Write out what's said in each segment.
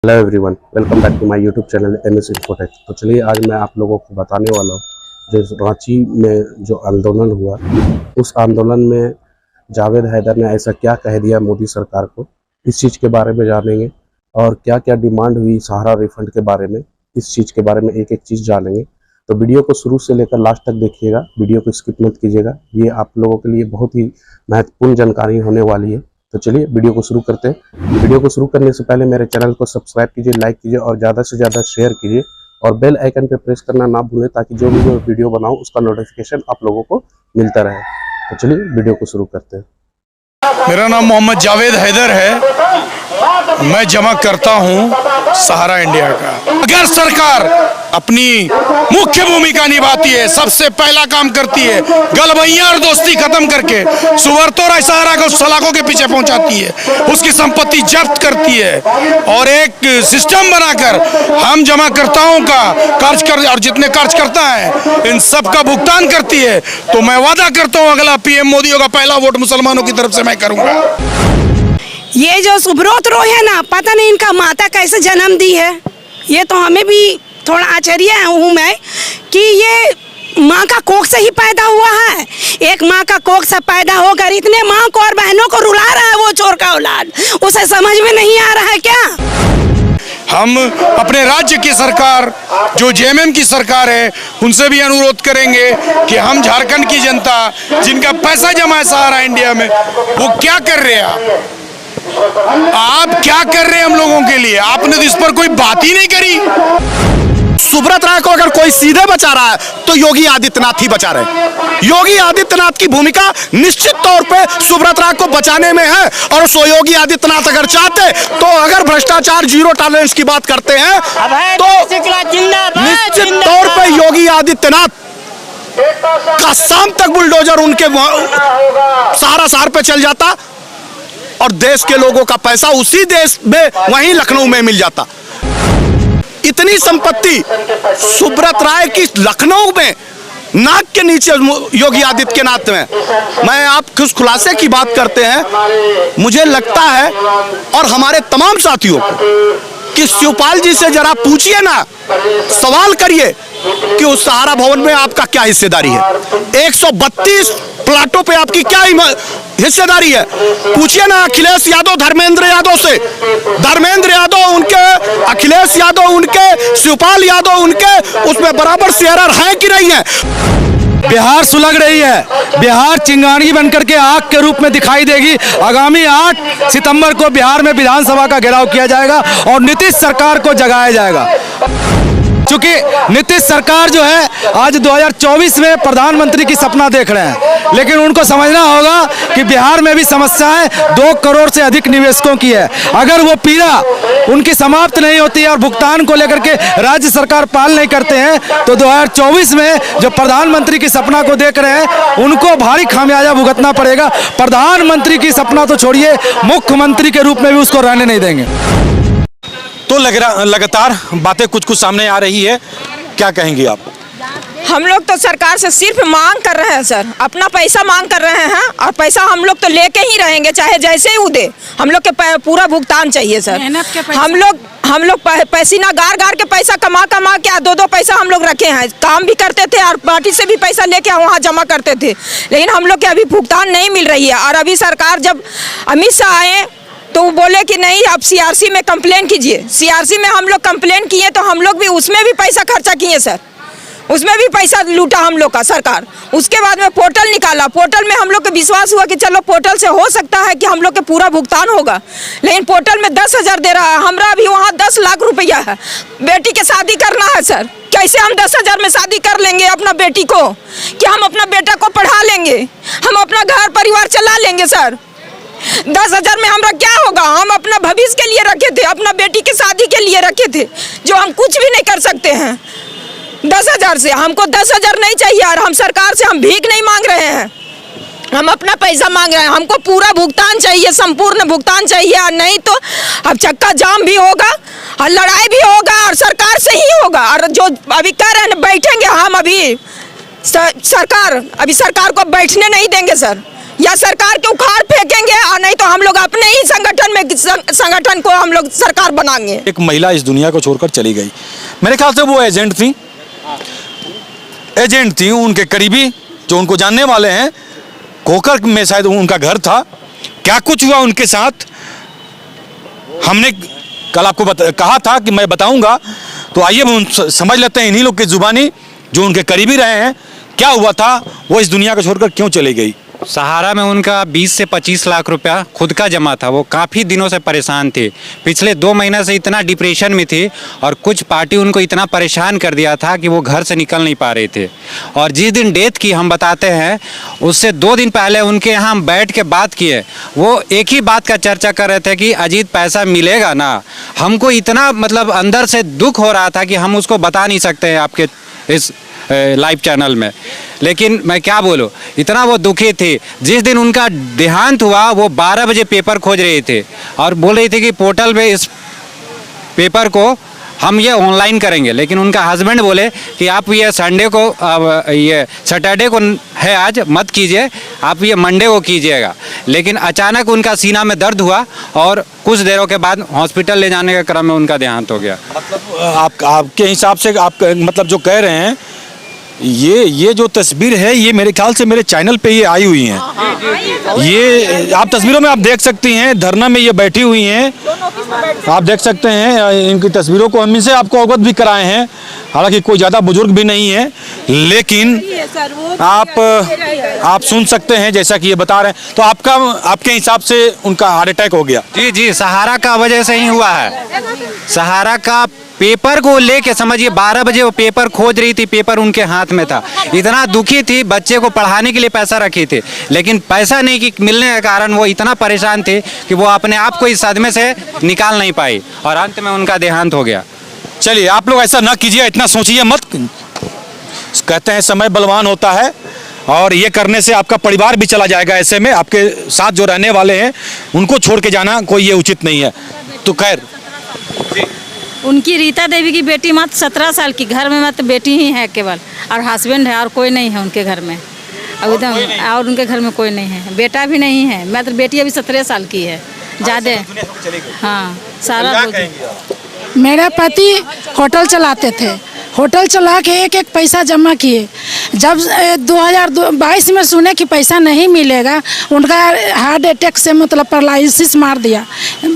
Hello everyone, welcome back to my YouTube channel MS Infotech. तो चलिए आज मैं आप लोगों को बताने वाला हूँ जो रांची में जो आंदोलन हुआ, उस आंदोलन में जावेद हैदर ने ऐसा क्या कह दिया मोदी सरकार को, इस चीज़ के बारे में जानेंगे। और क्या क्या डिमांड हुई सहारा रिफंड के बारे में, इस चीज़ के बारे में एक एक चीज़ जानेंगे। तो वीडियो को शुरू से लेकर लास्ट तक देखिएगा, वीडियो को स्किप मत कीजिएगा। ये आप लोगों के लिए बहुत ही महत्वपूर्ण जानकारी होने वाली है। तो चलिए वीडियो को शुरू करते हैं। वीडियो को शुरू करने से पहले मेरे चैनल को सब्सक्राइब कीजिए, लाइक कीजिए और ज़्यादा से ज़्यादा शेयर कीजिए और बेल आइकन पे प्रेस करना ना भूलें ताकि जो भी वीडियो बनाऊं उसका नोटिफिकेशन आप लोगों को मिलता रहे। तो चलिए वीडियो को शुरू करते हैं। मेरा नाम मोहम्मद जावेद हैदर है। मैं जमा करता हूं सहारा इंडिया का। अगर सरकार अपनी मुख्य भूमिका निभाती है, सबसे पहला काम करती है गलबैया और दोस्ती खत्म करके सुवरतों और सहारा को सलाखों के पीछे पहुंचाती है, उसकी संपत्ति जब्त करती है और एक सिस्टम बनाकर हम जमाकर्ताओं का कर्ज कर और जितने कर्ज करता है इन सब का भुगतान करती है, तो मैं वादा करता हूं अगला पीएम मोदी होगा, पहला वोट मुसलमानों की तरफ से मैं करूंगा। ये जो सुब्रत रॉय है ना, पता नहीं इनका माता कैसे जन्म दी है। ये तो हमें भी थोड़ा आश्चर्य हूँ मैं कि ये माँ का कोख से ही पैदा हुआ है। एक माँ का कोख से पैदा होकर इतने माँ को और बहनों को रुला रहा है वो चोर का औलाद। उसे समझ में नहीं आ रहा है क्या? हम अपने राज्य की सरकार जो जेएमएम की सरकार है उनसे भी अनुरोध करेंगे कि हम झारखंड की जनता जिनका पैसा जमा है सहारा इंडिया में, वो क्या कर रहे हैं आप क्या कर रहे हैं हम लोगों के लिए? आपने तो इस पर कोई बात ही नहीं करी। सुब्रत राय को अगर कोई सीधे बचा रहा है तो योगी आदित्यनाथ ही बचा रहे। योगी आदित्यनाथ की भूमिका निश्चित तौर पे सुब्रत राय को बचाने में है और सो योगी आदित्यनाथ अगर चाहते तो अगर भ्रष्टाचार जीरो टॉलरेंस की बात करते हैं तो निश्चित तौर पे योगी आदित्यनाथ का शाम तक बुलडोजर उनके सहारा पे चल जाता और देश के लोगों का पैसा उसी देश में वहीं लखनऊ में मिल जाता। इतनी संपत्ति सुब्रत राय की लखनऊ में नाक के नीचे योगी आदित्यनाथ में। मैं आप किस खुलासे की बात करते हैं, मुझे लगता है और हमारे तमाम साथियों को कि शिवपाल जी से जरा पूछिए ना, सवाल करिए कि उस सहारा भवन में आपका क्या हिस्सेदारी है। 132 प्लाटों पे आपकी क्या हिस्सेदारी है? पूछिए ना अखिलेश यादव धर्मेंद्र यादव से। धर्मेंद्र यादव उनके, अखिलेश यादव उनके, शिवपाल यादव उनके, उसमें बराबर शेयरर हैं कि नहीं है? बिहार सुलग रही है। बिहार चिंगारी बनकर के आग के रूप में दिखाई देगी। आगामी 8 सितंबर को बिहार में विधानसभा का घेराव किया जाएगा और नीतीश सरकार को जगाया जाएगा। क्योंकि नीतीश सरकार जो है आज 2024 में प्रधानमंत्री की सपना देख रहे हैं, लेकिन उनको समझना होगा कि बिहार में भी समस्याएं 2 करोड़ से अधिक निवेशकों की है। अगर वो पीड़ा उनकी समाप्त नहीं होती है और भुगतान को लेकर के राज्य सरकार पाल नहीं करते हैं तो 2024 में जो प्रधानमंत्री की सपना को देख रहे हैं उनको भारी खामियाजा भुगतना पड़ेगा। प्रधानमंत्री की सपना तो छोड़िए, मुख्यमंत्री के रूप में भी उसको रहने नहीं देंगे। तो लगातार बातें कुछ सामने आ रही है, क्या कहेंगी आप? हम लोग तो सरकार से सिर्फ मांग कर रहे हैं सर, अपना पैसा मांग कर रहे हैं और पैसा हम लोग तो लेके ही रहेंगे, चाहे जैसे ही वो दे। हम लोग के पूरा भुगतान चाहिए सर। हम लोग पसीना गार के पैसा कमा के 2 पैसा हम लोग रखे हैं, काम भी करते थे और पार्टी से भी पैसा लेके वहाँ जमा करते थे, लेकिन हम लोग के अभी भुगतान नहीं मिल रही है। और अभी सरकार जब अमित शाह आए तो वो बोले कि नहीं आप सीआरसी में कंप्लेन कीजिए। सीआरसी में हम लोग कंप्लेन किए तो हम लोग भी उसमें भी पैसा खर्चा किए सर, उसमें भी पैसा लूटा हम लोग का सरकार। उसके बाद में पोर्टल निकाला, पोर्टल में हम लोग को विश्वास हुआ कि चलो पोर्टल से हो सकता है कि हम लोग के पूरा भुगतान होगा, लेकिन पोर्टल में 10,000 दे रहा है। हमारा अभी वहाँ 10 लाख रुपया है, बेटी के शादी करना है सर। कैसे हम 10,000 में शादी कर लेंगे अपना बेटी को? क्या हम अपना बेटा को पढ़ा लेंगे? हम अपना घर परिवार चला लेंगे सर? 10,000 में हमारा क्या होगा? हम अपना भविष्य के लिए रखे थे, अपना बेटी की शादी के लिए रखे थे, जो हम कुछ भी नहीं कर सकते हैं 10,000 से। हमको 10,000 नहीं चाहिए और हम सरकार से हम भीख नहीं मांग रहे हैं, हम अपना पैसा मांग रहे हैं। हमको पूरा भुगतान चाहिए, संपूर्ण भुगतान चाहिए, और नहीं तो अब चक्का जाम भी होगा और लड़ाई भी होगा और सरकार से ही होगा। और जो अभी कह रहे हैं बैठेंगे, हम अभी सरकार को बैठने नहीं देंगे सर। या सरकार के उखाड़ फेंकेंगे, और नहीं तो हम लोग अपने ही संगठन को हम लोग सरकार बनाएंगे। एक महिला इस दुनिया को छोड़कर चली गई, मेरे ख्याल से वो एजेंट थी, उनके करीबी जो उनको जानने वाले हैं, कोकर में शायद उनका घर था। क्या कुछ हुआ उनके साथ, हमने कल आपको कहा था कि मैं बताऊंगा, तो आइए हम समझ लेते हैं इन्हीं लोग की जुबानी जो उनके करीबी रहे हैं, क्या हुआ था, वो इस दुनिया को छोड़कर क्यों चली गई। सहारा में उनका 20 से 25 लाख रुपया खुद का जमा था। वो काफ़ी दिनों से परेशान थे, पिछले 2 महीने से इतना डिप्रेशन में थे, और कुछ पार्टी उनको इतना परेशान कर दिया था कि वो घर से निकल नहीं पा रहे थे। और जिस दिन डेथ की हम बताते हैं, उससे 2 दिन पहले उनके यहाँ हम बैठ के बात किए, वो एक ही बात का चर्चा कर रहे थे कि अजीत पैसा मिलेगा ना। हमको इतना मतलब अंदर से दुख हो रहा था कि हम उसको बता नहीं सकते हैं आपके इस लाइव चैनल में, लेकिन मैं क्या बोलूं, इतना वो दुखी थे। जिस दिन उनका देहांत हुआ, वो 12 बजे पेपर खोज रहे थे और बोल रहे थे कि पोर्टल पे इस पेपर को हम ये ऑनलाइन करेंगे, लेकिन उनका हस्बैंड बोले कि आप ये संडे को, ये सैटरडे को है आज, मत कीजिए, आप ये मंडे को कीजिएगा। लेकिन अचानक उनका सीना में दर्द हुआ और कुछ देरों के बाद हॉस्पिटल ले जाने के क्रम में उनका देहांत हो गया। मतलब आपके हिसाब से आप मतलब जो कह रहे हैं, ये जो तस्वीर है, ये मेरे ख्याल से मेरे चैनल पे ये आई हुई हैं। ये आप तस्वीरों में आप देख सकती हैं, धरना में ये बैठी हुई हैं, आप देख सकते हैं इनकी तस्वीरों को। हम इनसे आपको अवगत भी कराए हैं, हालांकि कोई ज़्यादा बुजुर्ग भी नहीं है, लेकिन आप सुन सकते हैं जैसा कि ये बता रहे हैं। तो आपके हिसाब से उनका हार्ट अटैक हो गया। जी, सहारा का वजह से ही हुआ है। सहारा का पेपर को लेके समझिए 12 बजे वो पेपर खोज रही थी, पेपर उनके हाथ में था, इतना दुखी थी, बच्चे को पढ़ाने के लिए पैसा रखे थे, लेकिन पैसा नहीं मिलने के कारण वो इतना परेशान थे कि वो अपने आप को इस सदमे से निकाल नहीं पाई और अंत में उनका देहांत हो गया। चलिए आप लोग ऐसा ना कीजिए, इतना सोचिए मत। कहते हैं समय बलवान होता है, और ये करने से आपका परिवार भी चला जाएगा। ऐसे में आपके साथ जो रहने वाले हैं उनको छोड़ के जाना कोई ये उचित नहीं है। तो खैर, उनकी रीता देवी की बेटी मात्र 17 साल की, घर में मात्र बेटी ही है केवल, और हस्बैंड है और कोई नहीं है उनके घर में, अब एकदम, और उनके घर में कोई नहीं है, बेटा भी नहीं है, मात्र बेटी अभी 17 साल की है, ज़्यादा। हाँ, सारा मेरा पति होटल चलाते थे, होटल चला के एक पैसा जमा किए। जब 2022 में सुने कि पैसा नहीं मिलेगा, उनका हार्ट अटैक से मतलब पैरालिसिस मार दिया,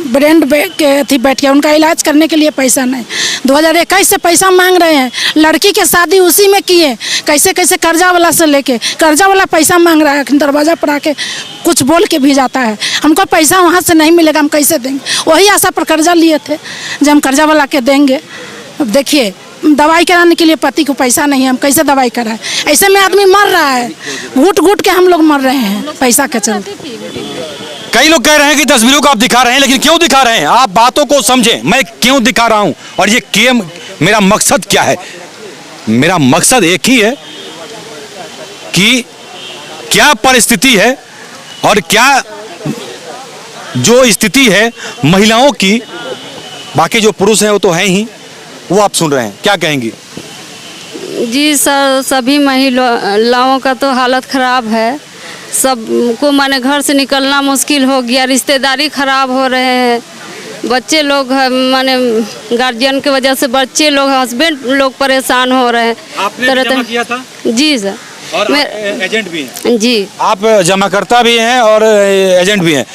ब्रेन के थी बैठ गया, उनका इलाज करने के लिए पैसा नहीं। 2021 से पैसा मांग रहे हैं, लड़की के शादी उसी में किए, कैसे कैसे कर्जा वाला से लेके, कर्जा वाला पैसा मांग रहा है, दरवाज़ा पर आके कुछ बोल के भी जाता है, हमको पैसा वहाँ से नहीं मिलेगा, हम कैसे देंगे। वही आशा पर कर्जा लिए थे जब हम कर्जा वाला के देंगे। अब देखिए, दवाई कराने के लिए पति को पैसा नहीं है, हम कैसे दवाई कराएं। ऐसे में आदमी मर रहा है, घुट घुट के हम लोग मर रहे हैं पैसा के चलते। कई लोग कह रहे हैं कि तस्वीरों को आप दिखा रहे हैं, लेकिन क्यों दिखा रहे हैं? आप बातों को समझें, मैं क्यों दिखा रहा हूं और ये क्यों, मेरा मकसद क्या है। मेरा मकसद एक ही है कि क्या परिस्थिति है और क्या जो स्थिति है महिलाओं की, बाकी जो पुरुष हैं वो तो हैं ही, वो आप सुन रहे हैं। क्या कहेंगी? जी सर, सभी महिलाओं का तो हालत ख़राब है, सबको माने घर से निकलना मुश्किल हो गया, रिश्तेदारी ख़राब हो रहे हैं, बच्चे लोग माने गार्जियन की वजह से बच्चे लोग, हस्बैंड लोग परेशान हो रहे हैं। आपने जमा किया था? जी सर, और मैं एजेंट भी हैं? जी, आप जमाकर्ता भी हैं और एजेंट भी हैं।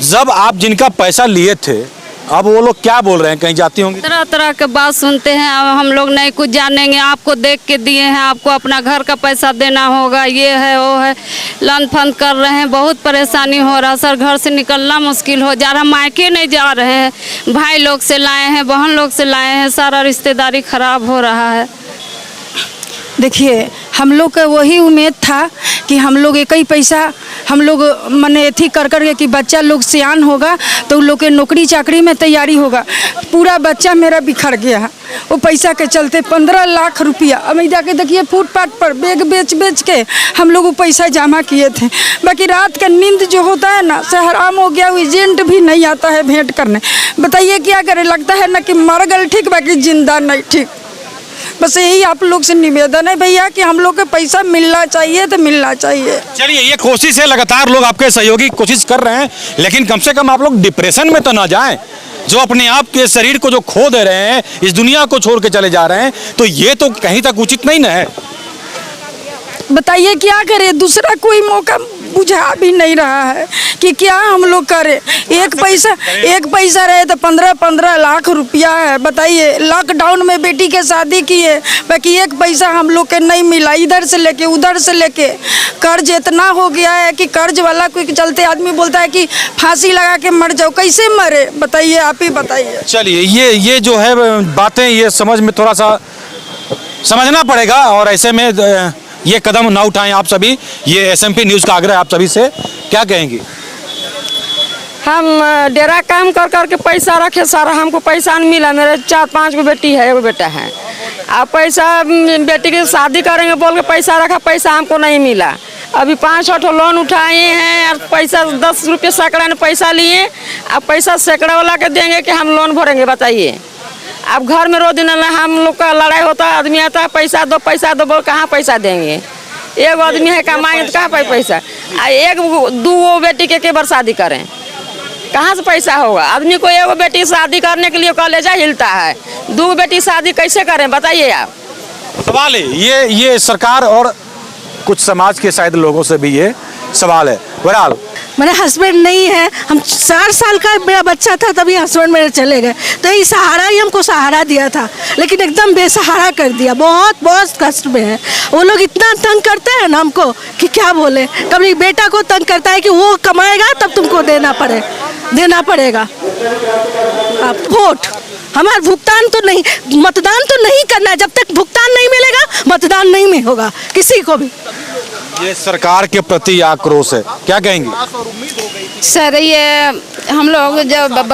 जब आप जिनका पैसा लिए थे, अब वो लोग क्या बोल रहे हैं? कहीं जाती होंगी, तरह तरह के बात सुनते हैं, अब हम लोग नहीं कुछ जानेंगे, आपको देख के दिए हैं, आपको अपना घर का पैसा देना होगा, ये है वो है, लन फंद कर रहे हैं, बहुत परेशानी हो रहा सर, घर से निकलना मुश्किल हो जा रहा, मायके नहीं जा रहे हैं, भाई लोग से लाए हैं, बहन लोग से लाए हैं, सारा रिश्तेदारी खराब हो रहा है। देखिए, हम लोग का वही उम्मीद था कि हम लोग एक ही पैसा हम लोग मने अथी कर के कि बच्चा लोग सियान होगा तो उन लोग के नौकरी चाकरी में तैयारी होगा। पूरा बच्चा मेरा बिखर गया है वो पैसा के चलते। 15 लाख रुपया अब जाके देखिए फुटपाथ पर बैग बेच बेच के हम लोग वो पैसा जमा किए थे। बाकी रात का नींद जो होता है ना से हराम हो गया। एजेंट भी नहीं आता है भेंट करने। बताइए क्या करे, लगता है ना कि मर गए ठीक बाकी जिंदा नहीं ठीक। बस यही आप लोग से निवेदन है भैया कि हम लोग को पैसा मिलना चाहिए तो मिलना चाहिए। चलिए, ये कोशिश है, लगातार लोग आपके सहयोगी कोशिश कर रहे हैं, लेकिन कम से कम आप लोग डिप्रेशन में तो ना जाएं। जो अपने आप के शरीर को जो खो दे रहे हैं, इस दुनिया को छोड़ के चले जा रहे हैं, तो ये तो कहीं तक उचित नहीं ना है। बताइए क्या करें, दूसरा कोई मौका बुझा भी नहीं रहा है कि क्या हम लोग करें। एक पैसा रहे तो 15-15 लाख रुपया है। बताइए, लॉकडाउन में बेटी के शादी की है, बाकी एक पैसा हम लोग के नहीं मिला। इधर से लेके उधर से लेके कर्ज इतना हो गया है कि कर्ज वाला कोई चलते आदमी बोलता है कि फांसी लगा के मर जाओ, कैसे मरे बताइए, आप ही बताइए। चलिए, ये जो है बातें, ये समझ में थोड़ा सा समझना पड़ेगा, और ऐसे में ये कदम ना उठाएं आप सभी। ये SMP न्यूज़ का आग्रह है आप सभी से। क्या कहेंगी? हम डेरा काम कर करके पैसा रखे सारा, हमको पैसा नहीं मिला। मेरे 4-5 गो बेटी है, एगो बेटा है। अब पैसा बेटी की शादी करेंगे बोल के पैसा रखा, पैसा हमको नहीं मिला। अभी 5-6 लोन उठाए हैं और पैसा 10 रुपये सैकड़ा ने पैसा लिए। अब पैसा सैकड़ा वाला के देंगे कि हम लोन भरेंगे बताइए। अब घर में रोज दिन हम लोग का लड़ाई होता है, आदमी आता है पैसा दो बोल, कहाँ पैसा देंगे। एक आदमी है कमाएंगे तो कहाँ पैसा। एक 2 बेटी के बार शादी करें, कहाँ से पैसा होगा। आदमी को एगो बेटी शादी करने के लिए कॉलेजा हिलता है, 2 बेटी शादी कैसे करें बताइए आप। सवाल है ये सरकार और कुछ समाज के शायद लोगों से भी ये सवाल है। बहरहाल मेरे हस्बैंड नहीं है, हम 4 साल का मेरा बच्चा था तभी हस्बैंड मेरे चले गए, तो ये सहारा ही हमको सहारा दिया था, लेकिन एकदम बेसहारा कर दिया। बहुत कष्ट में है वो लोग, इतना तंग करते हैं ना हमको कि क्या बोले। कभी बेटा को तंग करता है कि वो कमाएगा तब तुमको देना पड़ेगा आप वोट। हमारा भुगतान तो नहीं, मतदान तो नहीं करना है, जब तक भुगतान नहीं मिलेगा मतदान नहीं होगा किसी को भी। ये सरकार के प्रति आक्रोश है, क्या कहेंगी? सर ये हम लोग जब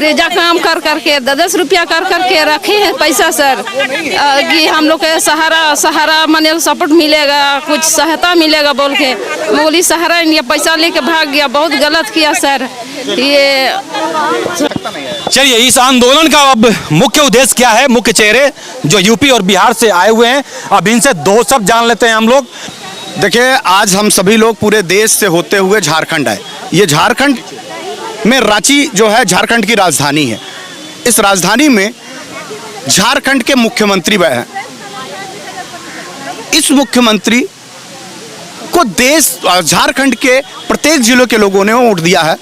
रेजा काम कर करके 10 रुपया कर करके रखे हैं पैसा सर, कि हम लोग के सहारा माने सपोर्ट मिलेगा, कुछ सहायता मिलेगा बोल के मोली सहारा इंडिया पैसा लेके भाग गया। बहुत गलत किया सर ये। चलिए, इस आंदोलन का अब मुख्य उद्देश्य क्या है, मुख्य चेहरे जो यूपी और बिहार से आए हुए हैं, अब इनसे 2 शब्द जान लेते हैं हम लोग। देखिए, आज हम सभी लोग पूरे देश से होते हुए झारखंड आए। ये झारखंड में रांची जो है झारखंड की राजधानी है। इस राजधानी में झारखंड के मुख्यमंत्री वह हैं। इस मुख्यमंत्री को देश झारखंड के प्रत्येक जिलों के लोगों ने वोट दिया है,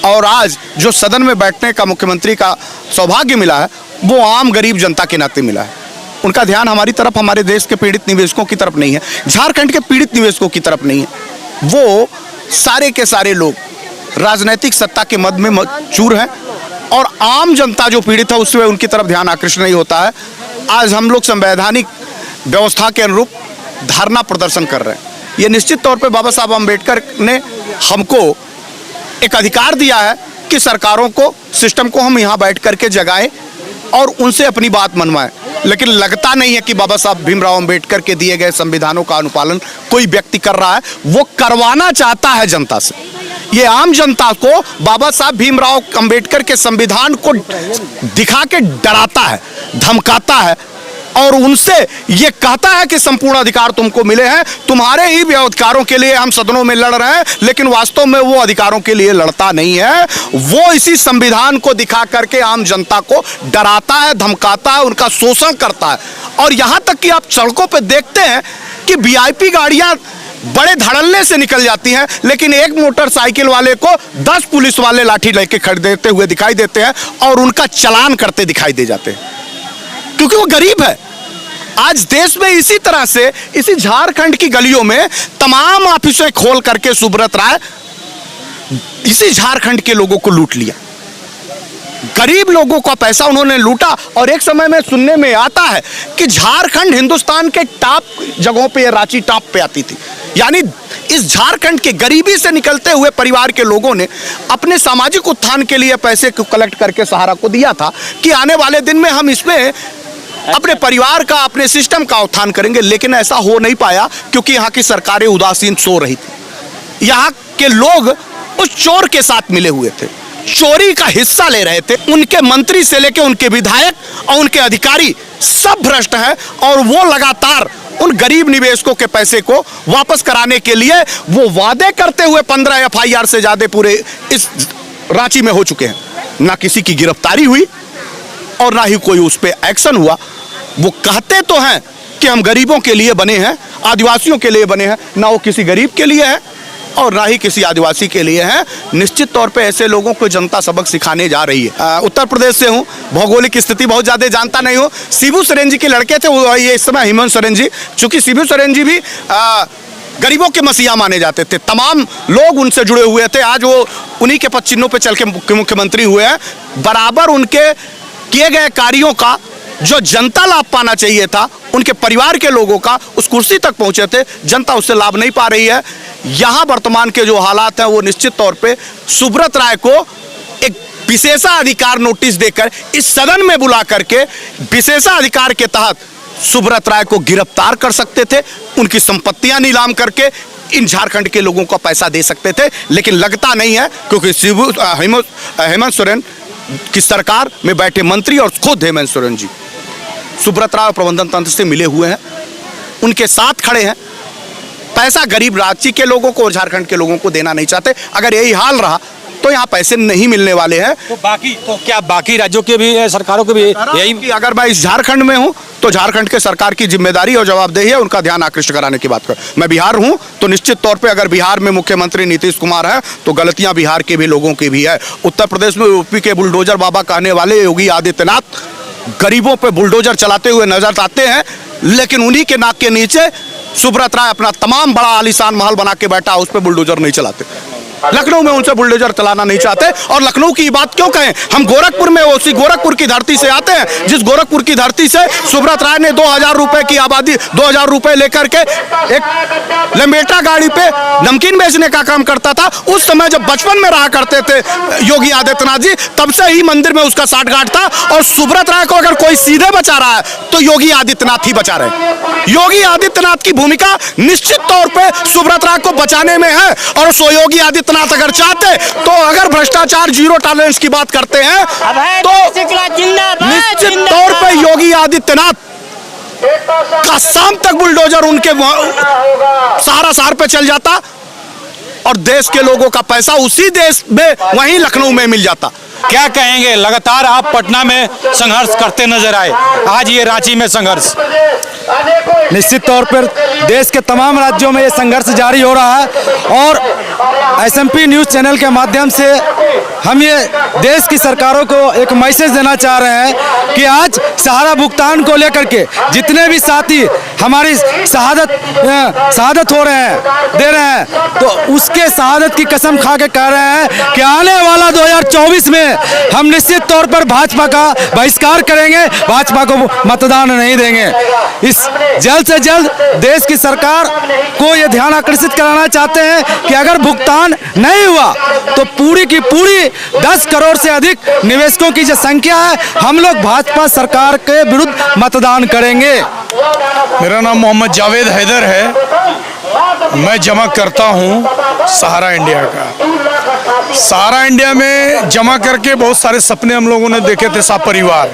और आज जो सदन में बैठने का मुख्यमंत्री का सौभाग्य मिला है वो आम गरीब जनता के नाते मिला है। उनका ध्यान हमारी तरफ, हमारे देश के पीड़ित निवेशकों की तरफ नहीं है, झारखंड के पीड़ित निवेशकों की तरफ नहीं है। वो सारे के सारे लोग राजनीतिक सत्ता के मद में चूर हैं, और आम जनता जो पीड़ित है उसमें उनकी तरफ ध्यान आकृष्ट नहीं होता है। आज हम लोग संवैधानिक व्यवस्था के अनुरूप धरना प्रदर्शन कर रहे हैं। ये निश्चित तौर पे बाबा साहब अम्बेडकर ने हमको एक अधिकार दिया है कि सरकारों को, सिस्टम को हम यहाँ बैठ करके जगाएं और उनसे अपनी बात मनवाएं। लेकिन लगता नहीं है कि बाबा साहब भीमराव अंबेडकर के दिए गए संविधानों का अनुपालन कोई व्यक्ति कर रहा है। वो करवाना चाहता है जनता से। ये आम जनता को बाबा साहब भीमराव अंबेडकर के संविधान को दिखा के डराता है, धमकाता है, और उनसे ये कहता है कि संपूर्ण अधिकार तुमको मिले हैं, तुम्हारे ही अधिकारों के लिए हम सदनों में लड़ रहे हैं, लेकिन वास्तव में वो अधिकारों के लिए लड़ता नहीं है। वो इसी संविधान को दिखा करके आम जनता को डराता है, धमकाता है, उनका शोषण करता है। और यहाँ तक कि आप सड़कों पर देखते हैं कि VIP गाड़ियाँ बड़े धड़ल्ले से निकल जाती हैं, लेकिन एक मोटरसाइकिल वाले को 10 पुलिस वाले लाठी लेके खड़े देते हुए दिखाई देते हैं और उनका चालान करते दिखाई दे जाते हैं, क्योंकि वो गरीब है। आज देश में इसी तरह से इसी झारखंड की गलियों में तमाम ऑफिसें खोल करके सुब्रत राय इसी झारखंड के लोगों को लूट लिया। गरीब लोगों का पैसा उन्होंने लूटा। और एक समय में सुनने में आता है कि झारखंड हिंदुस्तान के टॉप जगहों पे, रांची टॉप पे आती थी। यानी इस झारखंड के गरीबी से निकलते हुए परिवार के लोगों ने अपने सामाजिक उत्थान के लिए पैसे को कलेक्ट करके सहारा को दिया था कि आने वाले दिन में हम इसमें अपने परिवार का, अपने सिस्टम का उत्थान करेंगे। लेकिन ऐसा हो नहीं पाया, क्योंकि यहाँ की सरकारें उदासीन सो रही थी। यहाँ के लोग उस चोर के साथ मिले हुए थे, चोरी का हिस्सा ले रहे थे। उनके मंत्री से लेकर उनके विधायक और उनके अधिकारी सब भ्रष्ट है और वो लगातार उन गरीब निवेशकों के पैसे को वापस कराने के लिए वो वादे करते हुए 15 FIR से ज्यादा पूरे इस रांची में हो चुके हैं। ना किसी की गिरफ्तारी हुई और ना ही कोई उस पर एक्शन हुआ। वो कहते तो हैं कि हम गरीबों के लिए बने हैं, आदिवासियों के लिए बने हैं, ना वो किसी गरीब के लिए है और ना ही किसी आदिवासी के लिए है। निश्चित तौर पे ऐसे लोगों को जनता सबक सिखाने जा रही है। उत्तर प्रदेश से हूँ, भौगोलिक स्थिति बहुत ज़्यादा जानता नहीं हूँ। शिबू सोरेन जी के लड़के थे वो, ये इस समय हेमंत सोरेन जी, चूँकि शिबू सोरेन जी भी गरीबों के मसीहा माने जाते थे, तमाम लोग उनसे जुड़े हुए थे। आज वो उन्हीं के पद चिन्हों पर चल के मुख्यमंत्री हुए हैं। बराबर उनके किए गए कार्यों का जो जनता लाभ पाना चाहिए था, उनके परिवार के लोगों का उस कुर्सी तक पहुंचे थे, जनता उससे लाभ नहीं पा रही है। यहाँ वर्तमान के जो हालात हैं वो निश्चित तौर पे सुब्रत राय को एक विशेषाधिकार नोटिस देकर इस सदन में बुला करके विशेषाधिकार के तहत सुब्रत राय को गिरफ्तार कर सकते थे, उनकी संपत्तियां नीलाम करके इन झारखंड के लोगों को पैसा दे सकते थे, लेकिन लगता नहीं है क्योंकि हेमंत सोरेन की सरकार में बैठे मंत्री और खुद हेमंत सोरेन जी सुब्रत राय प्रबंधन तंत्र से मिले हुए हैं, उनके साथ खड़े हैं। पैसा गरीब रांची के लोगों को और झारखंड के लोगों को देना नहीं चाहते। अगर यही हाल रहा तो यहाँ पैसे नहीं मिलने वाले हैं। तो क्या बाकी राज्यों के भी सरकारों के भी यही कि अगर मैं इस झारखंड में हूँ तो झारखंड के सरकार की जिम्मेदारी और जवाबदेही है उनका ध्यान आकृष्ट कराने की बात कर। मैं बिहार हूँ तो निश्चित तौर पे अगर बिहार में मुख्यमंत्री नीतीश कुमार है तो गलतियां बिहार के भी लोगों की भी है। उत्तर प्रदेश में यूपी के बुलडोजर बाबा कहने वाले योगी आदित्यनाथ गरीबों पे बुलडोजर चलाते हुए नजर आते हैं, लेकिन उन्हीं के नाक के नीचे सुब्रत राय अपना तमाम बड़ा आलीशान महल बना के बैठा, उस पर बुलडोजर नहीं चलाते। लखनऊ में उनसे बुलडोजर चलाना नहीं चाहते। और लखनऊ की बात क्यों कहें, हम गोरखपुर में उसी गोरखपुर की धरती से आते हैं, जिस गोरखपुर की धरती से सुब्रत राय ने 2000 रुपए की आबादी 2000 रुपए लेकर के एक लंबेटा गाड़ी पे नमकीन बेचने का काम करता था। उस समय जब बचपन में रहा करते थे योगी आदित्यनाथ जी, तब से ही मंदिर में उसका साठगांठ था। और सुब्रत राय को अगर कोई सीधे बचा रहा है तो योगी आदित्यनाथ ही बचा रहे। योगी आदित्यनाथ की भूमिका निश्चित तौर पर सुब्रत राय को बचाने में है। और सो योगी आदित्यनाथ अगर चाहते तो अगर भ्रष्टाचार जीरो टॉलरेंस की बात करते हैं तो निश्चित तौर पे योगी आदित्यनाथ का शाम तक बुलडोजर उनके सहारा पे चल जाता और देश के लोगों का पैसा उसी देश में वहीं लखनऊ में मिल जाता। क्या कहेंगे, लगातार आप पटना में संघर्ष करते नजर आए, आज ये रांची में संघर्ष। निश्चित तौर पर देश के तमाम राज्यों में ये संघर्ष जारी हो रहा है और SMP न्यूज़ चैनल के माध्यम से हम ये देश की सरकारों को एक मैसेज देना चाह रहे हैं कि आज सहारा भुगतान को लेकर के जितने भी साथी हमारी शहादत हो रहे हैं, दे रहे हैं, तो उसके शहादत की कसम खा के कह रहे हैं कि आने वाला 2024 में हम निश्चित तौर पर भाजपा का बहिष्कार करेंगे, भाजपा को मतदान नहीं देंगे। इस जल्द से जल्द देश की सरकार को ये ध्यान आकर्षित कराना चाहते हैं कि अगर भुगतान नहीं हुआ तो पूरी की पूरी 10 करोड़ से अधिक निवेशकों की जो संख्या है, हम लोग भाजपा सरकार के विरुद्ध मतदान करेंगे। मेरा नाम मोहम्मद जावेद हैदर है। मैं जमा करता हूँ सहारा इंडिया का। सहारा इंडिया में जमा करके बहुत सारे सपने हम लोगों ने देखे थे, सब परिवार,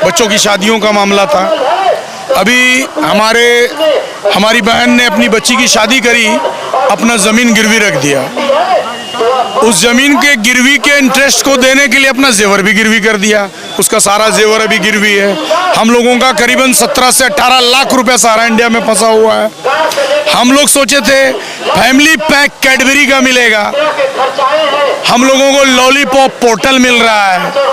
बच्चों की शादियों का मामला था। अभी हमारी बहन ने अपनी बच्ची की शादी करी, अपना ज़मीन गिरवी रख दिया। उस ज़मीन के गिरवी के इंटरेस्ट को देने के लिए अपना जेवर भी गिरवी कर दिया, उसका सारा जेवर अभी गिरवी है। हम लोगों का करीबन 17 से 18 लाख रुपया सहारा इंडिया में फंसा हुआ है। हम लोग सोचे थे फैमिली पैक कैडबरी का मिलेगा, हम लोगों को लॉलीपॉप पोर्टल मिल रहा है।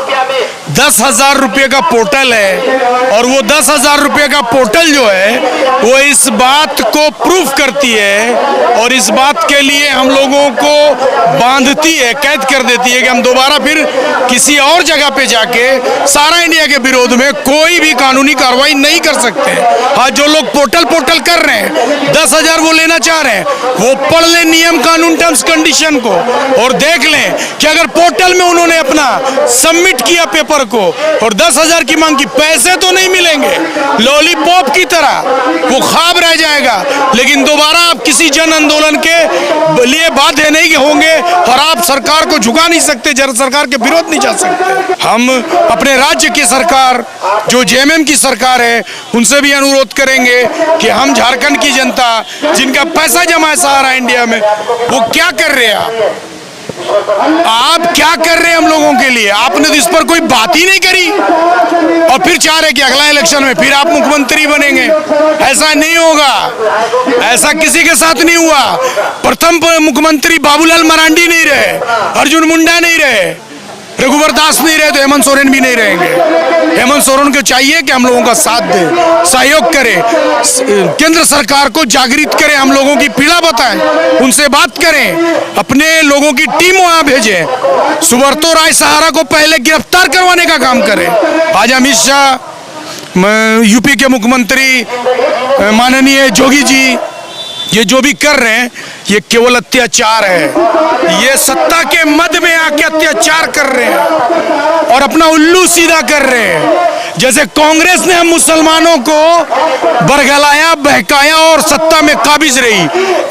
10,000 रुपये का पोर्टल है और वो 10,000 रुपये का पोर्टल जो है वो इस बात को प्रूफ करती है और इस बात के लिए हम लोगों को बांधती है, कैद कर देती है कि हम दोबारा फिर किसी और जगह पे जाके सहारा इंडिया के विरोध में कोई भी कानूनी कार्रवाई नहीं कर सकते। हाँ, जो लोग पोर्टल कर रहे हैं, 10,000 वो लेना चाह रहे हैं, वो पढ़ लें नियम कानून टर्म्स कंडीशन को और देख लें कि अगर पोर्टल में उन्होंने अपना सबमिट किया पेपर को और 10,000 की मांग की, पैसे तो नहीं मिलेंगे, लॉलीपॉप की तरह वो ख्वाब रह जाएगा। लेकिन दोबारा आप किसी जन आंदोलन के लिए बाध्य नहीं होंगे और आप सरकार को झुका नहीं सकते, सरकार के विरोध नहीं जा सकते। हम अपने राज्य की सरकार जो जेएमएम की सरकार है उनसे भी अनुरोध करेंगे कि हम झारखंड की जनता जिनका पैसा जमा है सहारा इंडिया में, वो क्या कर रहे हैं आप क्या कर रहे हैं हम लोगों के लिए? आपने तो इस पर कोई बात ही नहीं करी और फिर चाह रहे कि अगला इलेक्शन में फिर आप मुख्यमंत्री बनेंगे। ऐसा नहीं होगा, ऐसा किसी के साथ नहीं हुआ। प्रथम मुख्यमंत्री बाबूलाल मरांडी नहीं रहे, अर्जुन मुंडा नहीं रहे, रघुवर दास नहीं रहे, तो हेमंत सोरेन भी नहीं रहेंगे। हेमंत सोरेन को चाहिए कि हम लोगों का साथ दे, सहयोग करे, केंद्र सरकार को जागृत करें, हम लोगों की पीड़ा बताएं, उनसे बात करें, अपने लोगों की टीम वहां भेजें। सुब्रतो राय सहारा को पहले गिरफ्तार करवाने का काम करें। आज अमित शाह, यूपी के मुख्यमंत्री माननीय जोगी जी, ये जो भी कर रहे हैं ये केवल अत्याचार है। ये सत्ता के मद में आके अत्याचार कर रहे हैं और अपना उल्लू सीधा कर रहे हैं। जैसे कांग्रेस ने हम मुसलमानों को बरगलाया, बहकाया और सत्ता में काबिज रही,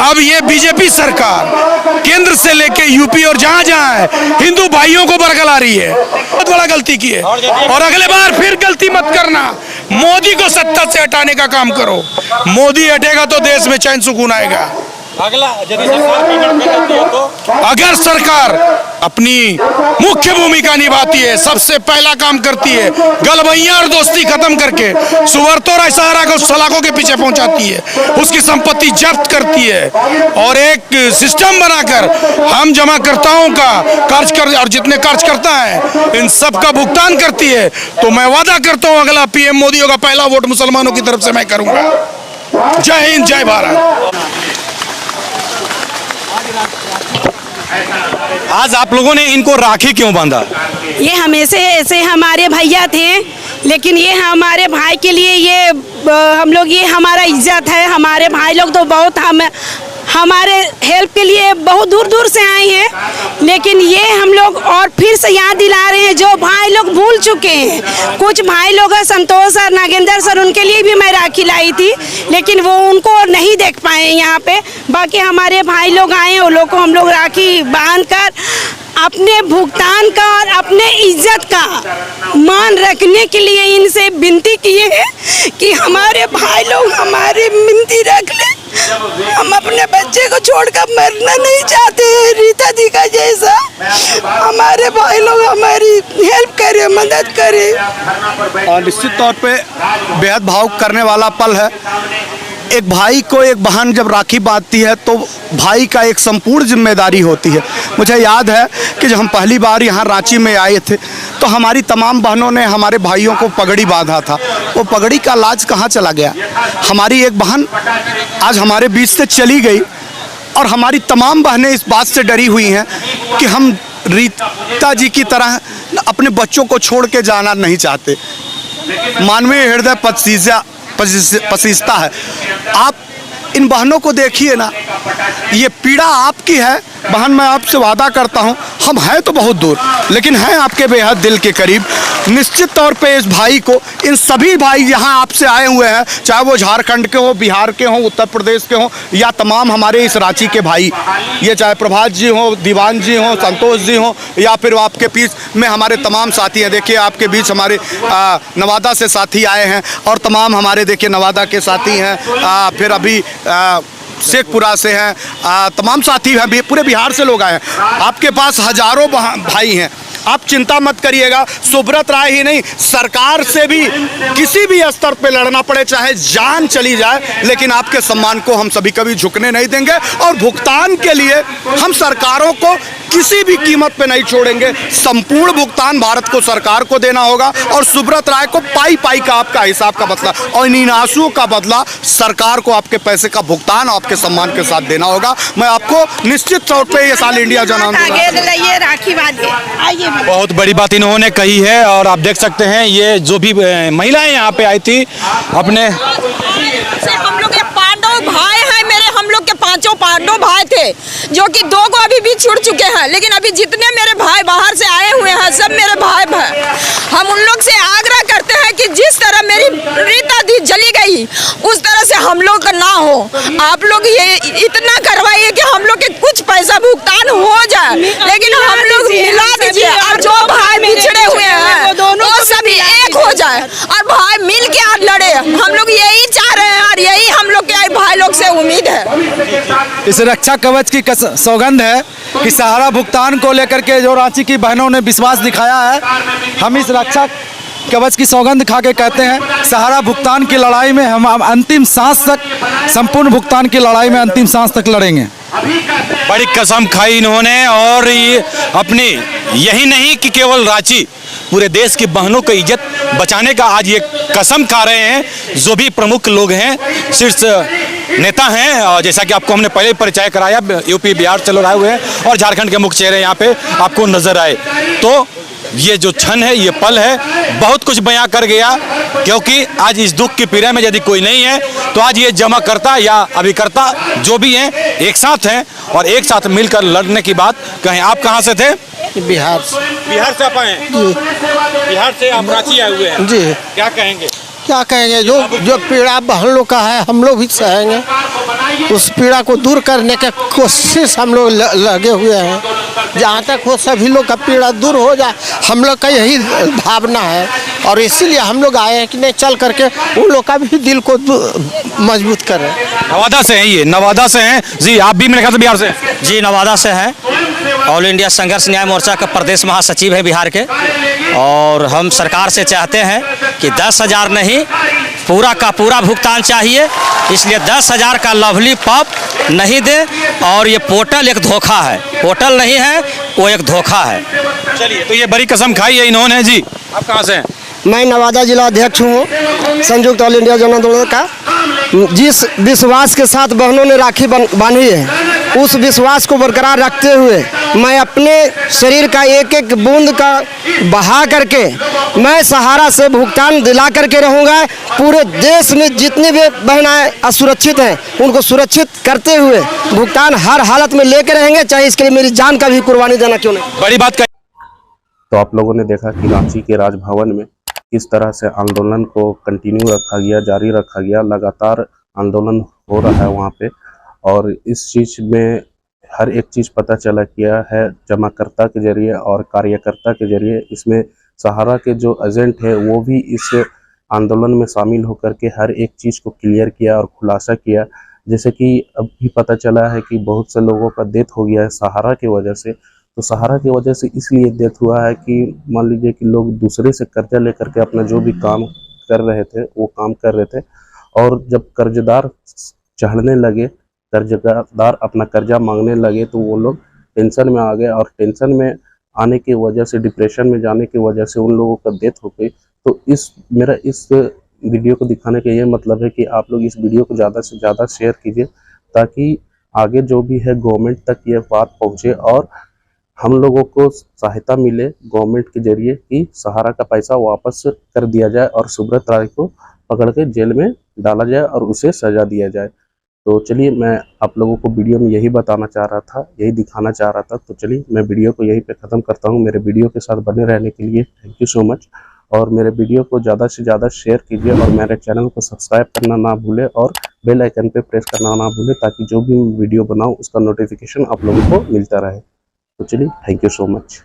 अब ये बीजेपी सरकार केंद्र से लेके यूपी और जहां जहां है हिंदू भाइयों को बरगला रही है। बहुत बड़ा गलती की है और अगले बार फिर गलती मत करना। मोदी को सत्ता से हटाने का काम करो। मोदी हटेगा तो देश में चैन सुकून आएगा। अगला यदि सरकार पेमेंट करती है तो अगर सरकार अपनी मुख्य भूमिका निभाती है, सबसे पहला काम करती है गलबैया और दोस्ती खत्म करके सुब्रतो राय सहारा को सलाखों के पीछे पहुंचाती है, उसकी संपत्ति जब्त करती है और एक सिस्टम बनाकर हम जमाकर्ताओं का कर्ज कर और जितने कर्ज करता है इन सब का भुगतान करती है, तो मैं वादा करता हूं अगला पीएम मोदी होगा, पहला वोट मुसलमानों की तरफ से मैं करूंगा। जय हिंद, जय भारत। आज आप लोगों ने इनको राखी क्यों बांधा? ये हमेशा ऐसे हमारे भैया थे, लेकिन ये हमारे भाई के लिए ये हम लोग, ये हमारा इज्जत है। हमारे भाई लोग तो बहुत हमारे हेल्प के लिए बहुत दूर दूर से आए हैं, लेकिन ये हम लोग और फिर से याद दिला रहे हैं जो भाई लोग भूल चुके हैं। कुछ भाई लोग हैं, संतोष सर, नागेंद्र सर, उनके लिए भी मैं राखी लाई थी, लेकिन वो उनको नहीं देख पाए यहाँ पे। बाकी हमारे भाई लोग आए, उन लोग को हम लोग राखी बांध कर अपने भुगतान का और अपने इज्जत का मान रखने के लिए इनसे विनती किए हैं कि हमारे भाई लोग हमारी विनती रख ले। हम अपने बच्चे को छोड़कर मरना नहीं चाहते हैं, रीता दी का जैसा। हमारे भाई लोग हमारी हेल्प करे, मदद करे। और निश्चित तौर पे बेहद भावुक करने वाला पल है। एक भाई को एक बहन जब राखी बांधती है तो भाई का एक संपूर्ण जिम्मेदारी होती है। मुझे याद है कि जब हम पहली बार यहाँ रांची में आए थे तो हमारी तमाम बहनों ने हमारे भाइयों को पगड़ी बांधा था। वो पगड़ी का लाज कहाँ चला गया? हमारी एक बहन आज हमारे बीच से चली गई और हमारी तमाम बहनें इस बात से डरी हुई हैं कि हम रीता जी की तरह अपने बच्चों को छोड़ के जाना नहीं चाहते। मानवीय हृदय पसीजता है। आप इन बहनों को देखिए ना, ये पीड़ा आपकी है बहन। मैं आपसे वादा करता हूँ, हम हैं तो बहुत दूर लेकिन हैं आपके बेहद दिल के करीब। निश्चित तौर पे इस भाई को, इन सभी भाई यहाँ आपसे आए हुए हैं, चाहे वो झारखंड के हों, बिहार के हों, उत्तर प्रदेश के हों या तमाम हमारे इस रांची के भाई, ये चाहे प्रभात जी हों, दीवान जी हों, संतोष जी हों या फिर आपके बीच में हमारे तमाम साथी हैं। देखिए आपके बीच हमारे नवादा से साथी आए हैं और तमाम हमारे देखिए नवादा के साथी हैं, फिर अभी शेखपुरा से हैं, तमाम साथी हैं, पूरे बिहार से लोग आए हैं। आपके पास हजारों भाई हैं। आप चिंता मत करिएगा, सुब्रत राय ही नहीं, सरकार से भी किसी भी स्तर पे लड़ना पड़े, चाहे जान चली जाए, लेकिन आपके सम्मान को हम सभी कभी झुकने नहीं देंगे और भुगतान के लिए हम सरकारों को किसी भी कीमत पे नहीं छोड़ेंगे। संपूर्ण भुगतान भारत को सरकार को देना होगा और सुब्रत राय को पाई पाई का आपका हिसाब का बदला और इन आंसुओं का बदला सरकार को आपके पैसे का भुगतान आपके सम्मान के साथ देना होगा। मैं आपको निश्चित तौर पे ये साल इंडिया जन आंदोलन राखी बांधिए, आइए। बहुत बड़ी बात इन्होंने कही है और आप देख सकते हैं ये जो भी महिलाएं यहाँ पे आई थी अपने हम लोग ये पांडव भाई हैं मेरे, हम लोग के 5 पांचों पांडव भाई थे, जो कि 2 को अभी भी छूट चुके हैं, लेकिन अभी जितने मेरे भाई बाहर से आए हुए हैं सब मेरे भाई हैं। हम उन लोग से आग्रह करते हैं कि जिस तरह मेरी रीता दी जली गई उस तरह से हम लोग का ना हो। आप लोग ये इतना करवाइए कि हम लोग के कुछ पैसा भुगतान हो जाए, लेकिन हम लोग मिला दीजिए और जो भाई बिछड़े हुए हैं वो सभी एक हो जाए और भाई मिल के आज लड़े। हम लोग यही चाह रहे हैं और यही हम लोग के भाई लोग से उम्मीद है। इस रक्षा कवच की सौगंध है कि सहारा भुगतान को लेकर के जो रांची की बहनों ने विश्वास दिखाया है, हम इस रक्षा कवच की सौगंध खा के कहते हैं सहारा भुगतान की लड़ाई में हम अंतिम सांस तक, संपूर्ण भुगतान की लड़ाई में अंतिम सांस तक लड़ेंगे। बड़ी कसम खाई इन्होंने और ये अपनी यही नहीं कि केवल रांची, पूरे देश की बहनों की इज्जत बचाने का आज ये कसम खा रहे हैं जो भी प्रमुख लोग हैं, शीर्ष नेता हैं। और जैसा कि आपको हमने पहले परिचय कराया, यूपी बिहार चलो आए हुए हैं और झारखंड के मुख्य चेहरे यहाँ पे आपको नजर आए। तो ये जो क्षण है, ये पल है, बहुत कुछ बयां कर गया, क्योंकि आज इस दुख की पीड़ा में यदि कोई नहीं है तो आज ये जमाकर्ता या अभिकर्ता जो भी हैं एक साथ हैं और एक साथ मिलकर लड़ने की बात कहें। आप कहाँ से थे? बिहार से। बिहार से आप आए हैं? बिहार से आप रांची आए हुए हैं? जी। क्या कहेंगे? क्या कहेंगे, जो पीड़ा बहन लोग का है हम लोग भी सहेंगे। उस पीड़ा को दूर करने की कोशिश हम लोग लगे हुए हैं। जहाँ तक हो सभी लोग का पीड़ा दूर हो जाए, हम लोग का यही भावना है और इसीलिए हम लोग आए हैं कि नहीं चल करके उन लोग का भी दिल को मजबूत करें। नवादा से हैं, ये नवादा से हैं जी। आप भी मेरे ख्याल से बिहार से? जी, नवादा से हैं। ऑल इंडिया संघर्ष न्याय मोर्चा का प्रदेश महासचिव है बिहार के। और हम सरकार से चाहते हैं कि 10,000 नहीं, पूरा का पूरा भुगतान चाहिए। इसलिए 10,000 का लवली पॉप नहीं दे। और ये पोर्टल एक धोखा है, पोर्टल नहीं है, वो एक धोखा है। चलिए, तो ये बड़ी कसम खाई है इन्होंने जी। आप कहाँ से हैं? मैं नवादा जिला अध्यक्ष हूँ संयुक्त ऑल इंडिया जन आंदोलन का। जिस विश्वास के साथ बहनों ने राखी बांधी है, उस विश्वास को बरकरार रखते हुए मैं अपने शरीर का एक एक बूंद का बहा करके मैं सहारा से भुगतान दिला करके रहूँगा। पूरे देश में जितनी भी बहनें असुरक्षित हैं उनको सुरक्षित करते हुए भुगतान हर हालत में लेके रहेंगे, चाहे इसके लिए मेरी जान का भी कुर्बानी देना क्यों नहीं। बड़ी बात कर। तो आप लोगों ने देखा कि रांची के राजभवन में किस तरह से आंदोलन को कंटिन्यू रखा गया, जारी रखा गया। लगातार आंदोलन हो रहा है वहाँ पे और इस चीज़ में हर एक चीज़ पता चला किया है जमाकर्ता के जरिए और कार्यकर्ता के जरिए। इसमें सहारा के जो एजेंट है वो भी इस आंदोलन में शामिल होकर के हर एक चीज़ को क्लियर किया और खुलासा किया। जैसे कि अभी पता चला है कि बहुत से लोगों का डेथ हो गया है सहारा की वजह से। तो सहारा की वजह से इसलिए डेथ हुआ है कि मान लीजिए कि लोग दूसरे से कर्जा लेकर के अपना जो भी काम कर रहे थे वो काम कर रहे थे, और जब कर्जदार चढ़ने लगे, कर्जदार अपना कर्जा मांगने लगे, तो वो लोग टेंशन में आ गए और टेंशन में आने की वजह से, डिप्रेशन में जाने की वजह से उन लोगों का डेथ हो गई। तो मेरा इस वीडियो को दिखाने का ये मतलब है कि आप लोग इस वीडियो को ज़्यादा से ज़्यादा शेयर कीजिए ताकि आगे जो भी है गवर्नमेंट तक ये बात पहुँचे और हम लोगों को सहायता मिले गवर्नमेंट के जरिए कि सहारा का पैसा वापस कर दिया जाए और सुब्रत राय को पकड़ के जेल में डाला जाए और उसे सजा दिया जाए। तो चलिए, मैं आप लोगों को वीडियो में यही बताना चाह रहा था, यही दिखाना चाह रहा था। तो चलिए, मैं वीडियो को यहीं पे ख़त्म करता हूँ। मेरे वीडियो के साथ बने रहने के लिए थैंक यू सो मच। और मेरे वीडियो को ज़्यादा से ज़्यादा शेयर कीजिए और मेरे चैनल को सब्सक्राइब करना ना भूलें और बेल आइकन पे प्रेस करना ना भूलें ताकि जो भी वीडियो बनाऊँ उसका नोटिफिकेशन आप लोगों को मिलता रहे। तो चलिए, थैंक यू सो मच।